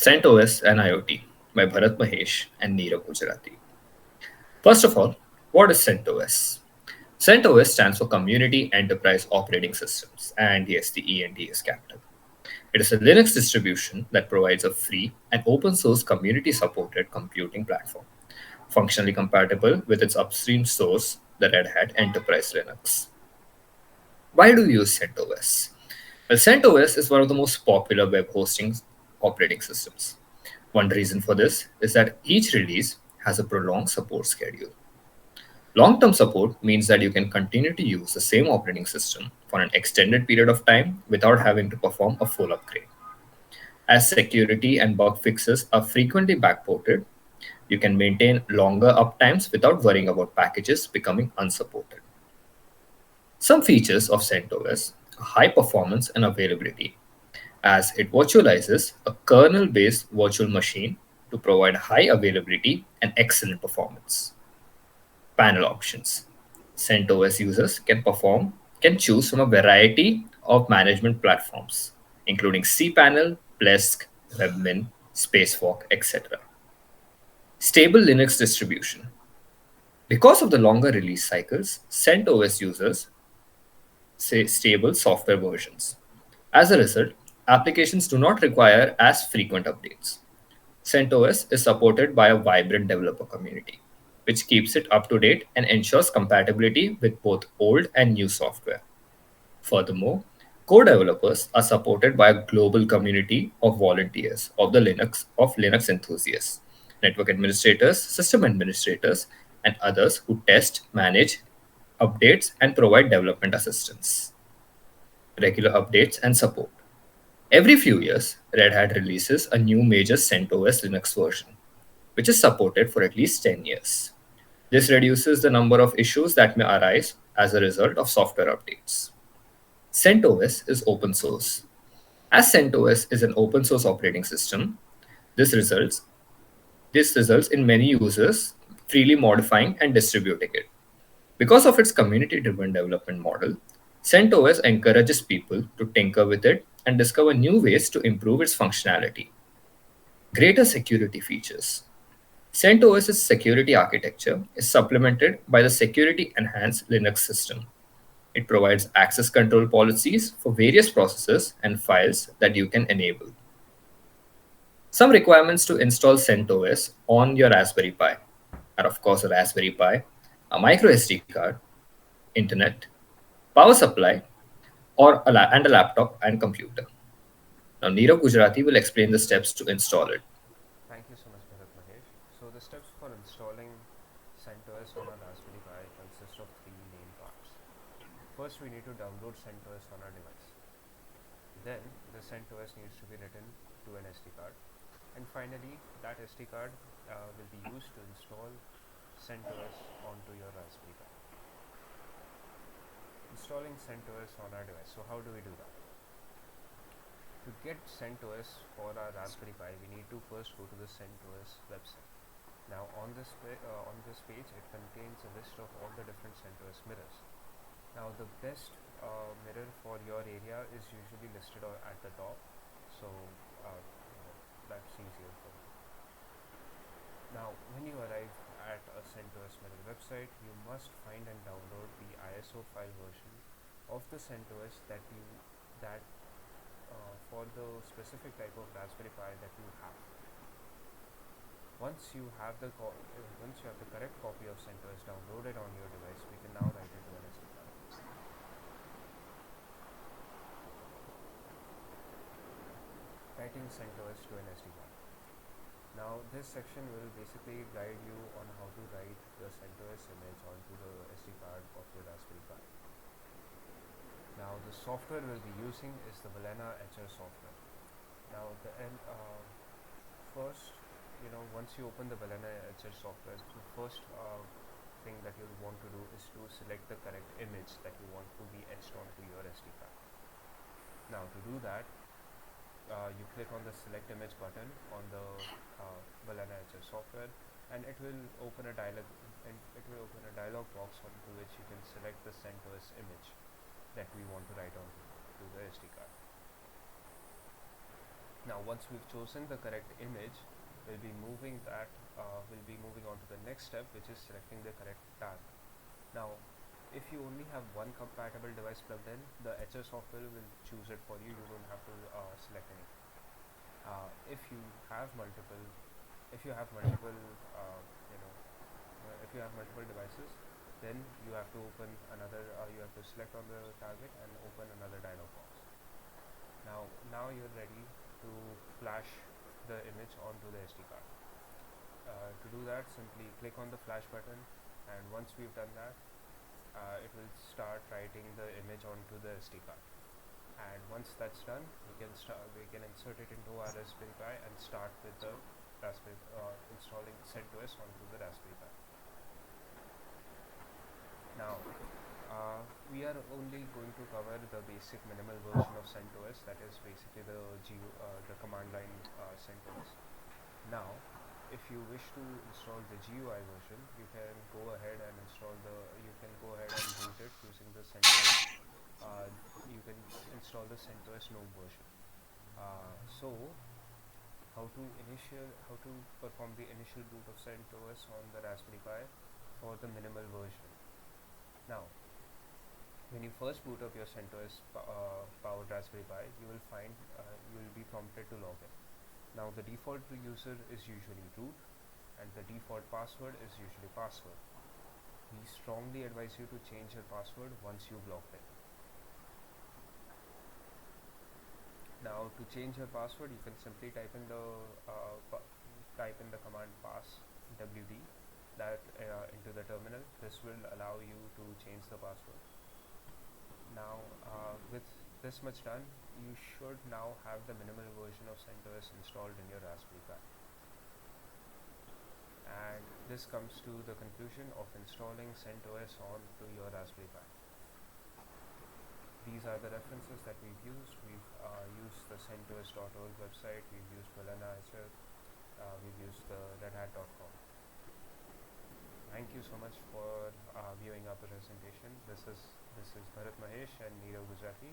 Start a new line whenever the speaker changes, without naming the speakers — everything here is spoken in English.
CentOS and IoT by Bharat Mahesh and Nirav Gujarathi. First of all, what is CentOS? CentOS stands for Community Enterprise Operating Systems, and yes, the ENT is capital. It is a Linux distribution that provides a free and open source community supported computing platform, functionally compatible with its upstream source, the Red Hat Enterprise Linux. Why do you use CentOS? Well, CentOS is one of the most popular web hosting operating systems. One reason for this is that each release has a prolonged support schedule. Long term support means that you can continue to use the same operating system for an extended period of time without having to perform a full upgrade. As security and bug fixes are frequently backported, you can maintain longer uptimes without worrying about packages becoming unsupported. Some features of CentOS are high performance and availability, as it virtualizes a kernel based virtual machine to provide high availability and excellent performance. Panel options. CentOS users can choose from a variety of management platforms, including cPanel, Plesk, Webmin, Spacewalk, etc. Stable Linux distribution. Because of the longer release cycles, CentOS users say stable software versions. As a result, applications do not require as frequent updates. CentOS is supported by a vibrant developer community, which keeps it up to date and ensures compatibility with both old and new software. Furthermore, co-developers are supported by a global community of volunteers of Linux enthusiasts, network administrators, system administrators, and others who test, manage, updates, and provide development assistance, regular updates, and support. Every few years, Red Hat releases a new major CentOS Linux version, which is supported for at least 10 years. This reduces the number of issues that may arise as a result of software updates. CentOS is open source. As CentOS is an open source operating system, this results this results in many users freely modifying and distributing it. Because of its community driven development model, CentOS encourages people to tinker with it and discover new ways to improve its functionality. Greater security features. CentOS's security architecture is supplemented by the Security Enhanced Linux system. It provides access control policies for various processes and files that you can enable. Some requirements to install CentOS on your Raspberry Pi are, of course, a Raspberry Pi, a micro SD card, internet, power supply, and a laptop and computer. Now, Nirav Gujarathi will explain the steps to install it.
Thank you so much, Bharat Mahesh. So the steps for installing CentOS on a Raspberry Pi consist of three main parts. First, we need to download CentOS on our device. Then, the CentOS needs to be written to an SD card. And finally, that SD card will be used to install CentOS onto your Raspberry Pi. Installing CentOS on our device. So how do we do that? To get CentOS for our Raspberry Pi, we need to first go to the CentOS website. Now on this page, it contains a list of all the different CentOS mirrors. Now the best mirror for your area is usually listed at the top, so that's easier for you. Now when you arrive at a CentOS mirror website, you must find and download the ISO file version of the CentOS that for the specific type of Raspberry Pi that you have. Once you have the correct copy of CentOS downloaded on your device, we can now write it to an SD card. Writing CentOS to an SD card. Now this section will basically guide you on how to write the CentOS image onto the SD card of your Raspberry Pi. Now the software we'll be using is the Balena Etcher software. Now first, once you open the Balena Etcher software, the first thing that you'll want to do is to select the correct image that you want to be etched onto your SD card. Now to do that, you click on the select image button on the Balena Etcher software, and it will open a dialog box onto which you can select the CentOS image that we want to write on to the SD card. Now once we've chosen the correct image, we'll be moving that we'll be moving on to the next step, which is selecting the correct tag. Now if you only have one compatible device plugged in, the HR software will choose it for you. You don't have to select anything. If you have multiple, if you have multiple, you know, if you have multiple devices, then you have to open another. You have to select on the target and open another dialog box. Now you're ready to flash the image onto the SD card. To do that, simply click on the flash button, and once we've done that, it will start writing the image onto the SD card. And once that's done, we can insert it into our Raspberry Pi and start with the installing CentOS onto the Raspberry Pi. Now we are only going to cover the basic minimal version of CentOS, that is basically the command line CentOS. Now if you wish to install the GUI version, you can go ahead and boot it using the CentOS. You can install the CentOS GNOME version. So how to perform the initial boot of CentOS on the Raspberry Pi for the minimal version. Now when you first boot up your CentOS powered Raspberry Pi, you will be prompted to log in. Now the default user is usually root, and the default password is usually password. We strongly advise you to change your password once you've logged in. Now to change your password, you can simply type in the command pass wd that into the terminal. This will allow you to change the password. Now with this much done, you should now have the minimal version of CentOS installed in your Raspberry Pi. And this comes to the conclusion of installing CentOS onto your Raspberry Pi. These are the references that we've used. We've used the CentOS.org website, we've used Balana HF, we've used the redhat.com. Thank you so much for viewing our presentation. This is Bharat Mahesh and Nirav Gujarathi.